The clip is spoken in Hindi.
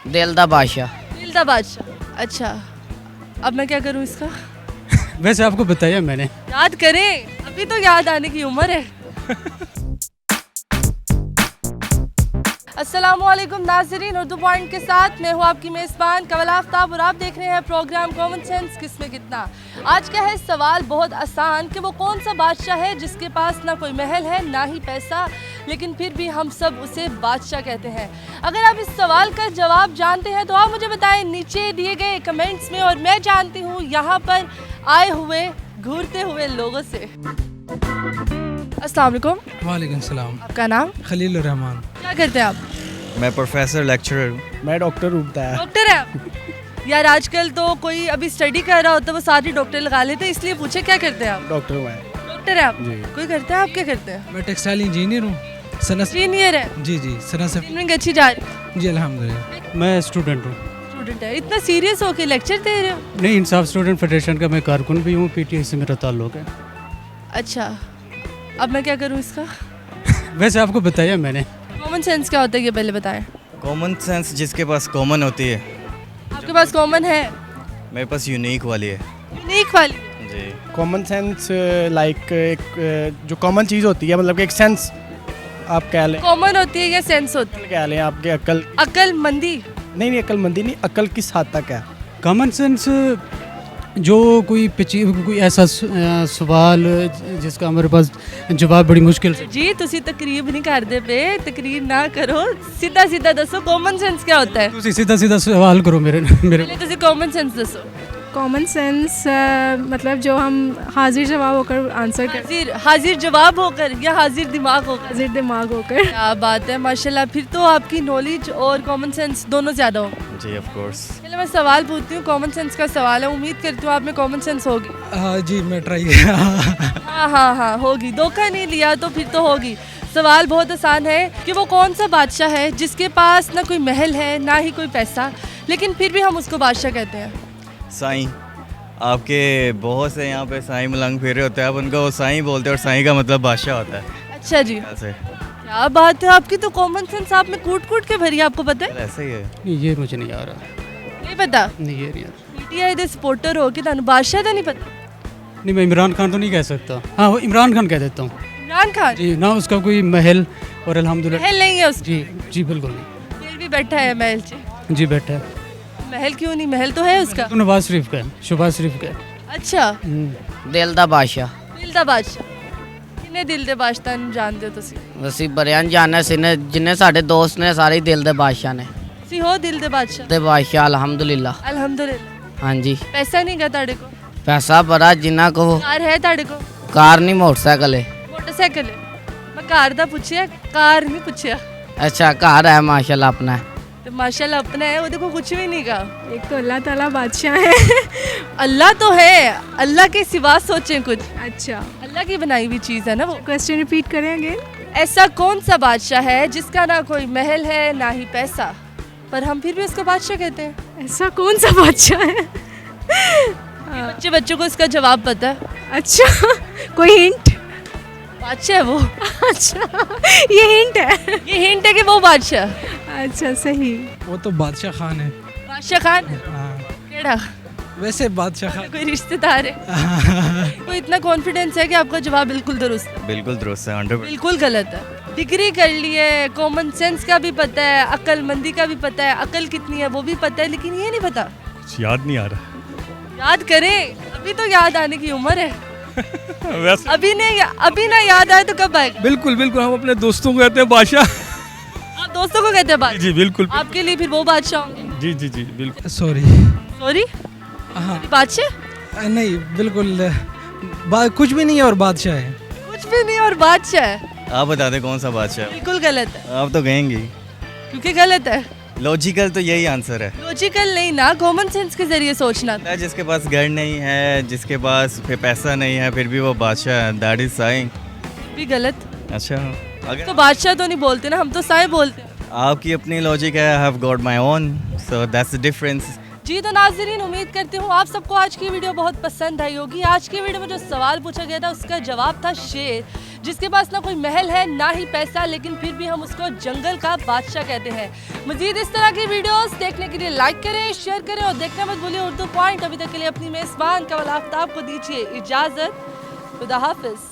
दिल दा बादशाह। दिल दा बादशाह। अच्छा, अब मैं क्या करूँ इसका? वैसे आपको बताया मैंने। याद करें, अभी तो याद आने की उम्र है। अस्सलामुअलैकुम नाज़रीन, उर्दू पॉइंट के साथ मैं हूँ आपकी मेज़बान कमल आफ्ताब और आप देख रहे हैं प्रोग्राम कॉमन सेंस किसमें कितना। आज का है सवाल बहुत आसान कि वो कौन सा बादशाह है जिसके पास ना कोई महल है ना ही पैसा, लेकिन फिर भी हम सब उसे बादशाह कहते हैं। अगर आप इस सवाल का जवाब जानते हैं तो आप मुझे बताएं नीचे दिए गए कमेंट्स में, और मैं जानती हूँ यहाँ पर आए हुए घूरते हुए लोगों से। अस्सलाम वालेकुम। वालेकुम सलाम। आपका नाम? खलील रहमान। क्या करते हैं आप? मैं प्रोफेसर लेक्चरर हूँ। मैं डॉक्टर रूपता है। डॉक्टर है आप? यार आजकल तो कोई अभी स्टडी कर रहा होता है वो सारी डॉक्टर लगा लेते हैं, इसलिए पूछे क्या करते हैं आप? डॉक्टर हूँ मैं। डॉक्टर है आप? जी। कोई करता है, आप क्या करते हैं? मैं टेक्सटाइल इंजीनियर हूँ। इंजीनियर है। जी जी सना से। ट्रेनिंग अच्छी जा रही जी अल्हम्दुलिल्लाह। मैं स्टूडेंट हूँ। स्टूडेंट है, इतना सीरियस होके लेक्चर दे रहे हो? नहीं, इंसाफ स्टूडेंट फेडरेशन का मैं कारकुन भी हूँ, पीटीआई से मेरा ताल्लुक है। अच्छा, अब मैं क्या करूँ इसका? वैसे आपको बताया मैंने। कॉमन सेंस क्या होता है ये पहले बताएं। कॉमन सेंस जिसके पास कॉमन होती है। आपके पास कॉमन है? मेरे पास यूनिक वाली है। यूनिक वाली? जी। कॉमन सेंस लाइक एक जो कॉमन चीज़ होती है, मतलब कि एक सेंस आप कह लें। कॉमन होती है या सेंस होती है? कह लें आपके अक्ल। अक्लमंदी? नहीं, अक्लमंदी नहीं, अक्ल किस हद तक है। कॉमन सेंस जो कोई ऐसा सवाल जिसका हमारे पास जवाब बड़ी मुश्किल से। जी तुसी तकरीब नहीं करते पे, तकरीर ना करो, सीधा सीधा दसो कॉमन सेंस क्या होता है? तुम सीधा सीधा सवाल करो मेरे पहले तुसी कॉमन सेंस दसो। कॉमन सेंस मतलब जो हम हाजिर जवाब होकर आंसर कर, हाजिर जवाब होकर या हाजिर दिमाग होकर? हाजिर दिमाग होकर। क्या बात है, माशाल्लाह। फिर तो आपकी नॉलेज और कॉमन सेंस दोनों ज़्यादा हो। जी ऑफ कोर्स। चलो मैं सवाल पूछती हूँ, कॉमन सेंस का सवाल है, उम्मीद करती हूँ आप में कॉमन सेंस होगी। हाँ जी मैं ट्राई। हाँ होगी, धोखा नहीं लिया तो फिर तो होगी। सवाल बहुत आसान है कि वो कौन सा बादशाह है जिसके पास ना कोई महल है ना ही कोई पैसा, लेकिन फिर भी हम उसको बादशाह कहते हैं। साईं। आपके बहुत से यहाँ पे साईं मलंग फेरे होते हैं, आप उनको वो साईं बोलते हैं और साईं का मतलब बादशाह होता है। अच्छा जी, ऐसे क्या बात है, आपकी तो कॉमन सेंस आप में कूट कूट के भरी है, आपको पता है? ऐसे ही है। नहीं, ये मुझे नहीं आ रहा। नहीं पता? नहीं, ये नहीं आ रहा। पीटीआई दे सपोर्टर हो कि ਤੁਹਾਨੂੰ बादशाह का नहीं पता? नहीं, मैं इमरान खान तो नहीं कह सकता। हाँ, वो इमरान खान कह देता हूँ। इमरान खान? जी ना, उसका कोई महल और अल्हम्दुलिल्लाह। महल नहीं है उसका? जी जी बिल्कुल नहीं। फिर भी बैठा है महल से। जी बैठा है। महल क्यों नहीं, महल तो है उसका। तो नवाज शरीफ का है, शहबाज शरीफ का है। अच्छा, दिल दा बादशाह। दिल दा बादशाह। किन्ने दिल दे बादशाह ਨੂੰ ਜਾਣਦੇ ਹੋ ਤੁਸੀਂ? ਅਸੀਂ ਬਰਿਆਂ ਜਾਣਿਆ ਸਿਨੇ ਜਿੰਨੇ ਸਾਡੇ ਦੋਸਤ ਨੇ ਸਾਰੇ ਹੀ ਦਿਲ ਦੇ ਬਾਦਸ਼ਾਹ ਨੇ। ਤੁਸੀਂ ਹੋ ਦਿਲ ਦੇ ਬਾਦਸ਼ਾਹ? ਤੇ ਬਾਦਸ਼ਾਹ ਅਲਹਮਦੁਲਿਲਾ। ਅਲਹਮਦੁਲਿਲਾ। ਹਾਂਜੀ, ਪੈਸਾ ਨਹੀਂਗਾ ਤੁਹਾਡੇ ਕੋਲ? ਪੈਸਾ ਬੜਾ ਜਿੰਨਾ ਕੋ। ਕਾਰ ਹੈ ਤੁਹਾਡੇ ਕੋਲ? ਕਾਰ ਨਹੀਂ, ਮੋਟਰਸਾਈਕਲ ਹੈ। ਮੋਟਰਸਾਈਕਲ ਹੈ? ਮੈਂ ਕਾਰ ਦਾ ਪੁੱਛਿਆ, ਕਾਰ ਨਹੀਂ ਪੁੱਛਿਆ। अच्छा, कार है माशाल्लाह अपना है। तो माशाल्लाह अपना है, वो देखो कुछ भी नहीं कहा। एक तो अल्लाह ताला बादशाह है। अल्लाह तो है, अल्लाह के सिवा सोचें कुछ। अच्छा, अल्लाह की बनाई हुई चीज़ है ना वो। क्वेश्चन रिपीट करें अगेन। ऐसा कौन सा बादशाह है जिसका ना कोई महल है ना ही पैसा, पर हम फिर भी उसको बादशाह कहते हैं? ऐसा कौन सा बादशाह है? बच्चों को इसका जवाब पता है? अच्छा, कोई हिंट? बादशाह है वो। अच्छा, ये हिंट है। ये हिंट है कि वो बादशाह। अच्छा सही। वो तो बादशाह खान है। बादशाह खान? हाँ, केड़ा? वैसे बादशाह खान। कोई रिश्तेदार है? कोई इतना कॉन्फिडेंस है कि आपका जवाब बिल्कुल दुरुस्त है? बिल्कुल दुरुस्त है। 100%। बिल्कुल गलत है। डिग्री कर ली है, कॉमन सेंस का भी पता है, अक्लमंदी का भी पता है, अकल कितनी है वो भी पता है, लेकिन ये नहीं पता। कुछ याद नहीं आ रहा। याद करें, अभी तो याद आने की उम्र है। वैसे अभी ना याद आए तो कब आएगा? बिल्कुल बिल्कुल, हम अपने दोस्तों को कहते हैं बादशाह। आप दोस्तों को कहते हैं बादशाह? जी बिल्कुल। आपके लिए फिर वो बादशाह होंगे? जी जी जी बिल्कुल। सॉरी। सॉरी? हाँ बादशाह? नहीं बिल्कुल, कुछ भी नहीं है और बादशाह है। कुछ भी नहीं और बादशाह है? आप बता दें कौन सा बादशाह है? बिल्कुल गलत है। आप तो कहेंगी। क्योंकि गलत है। लॉजिकल तो यही आंसर है। लॉजिकल नहीं ना, कॉमन सेंस के जरिए सोचना। जिसके पास घर नहीं है, जिसके पास फिर पैसा नहीं है, फिर भी वो बादशाह है। That is Sai. भी गलत। अच्छा, अगर तो बादशाह तो नहीं बोलते ना, हम तो साईं बोलते हैं। आपकी अपनी लॉजिक है, I have got my own, so that's the difference. जी तो नाज़रीन, उम्मीद करती हूँ आप सबको आज की वीडियो बहुत पसंद आई होगी। आज की वीडियो में जो सवाल पूछा गया था उसका जवाब था शेर, जिसके पास ना कोई महल है ना ही पैसा, लेकिन फिर भी हम उसको जंगल का बादशाह कहते हैं। मजीद इस तरह की वीडियोस देखने के लिए लाइक करें, शेयर करें और देखना मत भूलिए उर्दू पॉइंट। अभी तक के लिए अपनी मेज़बान कवल आफ्ताब को दीजिए इजाज़त। खुदा हाफिज़।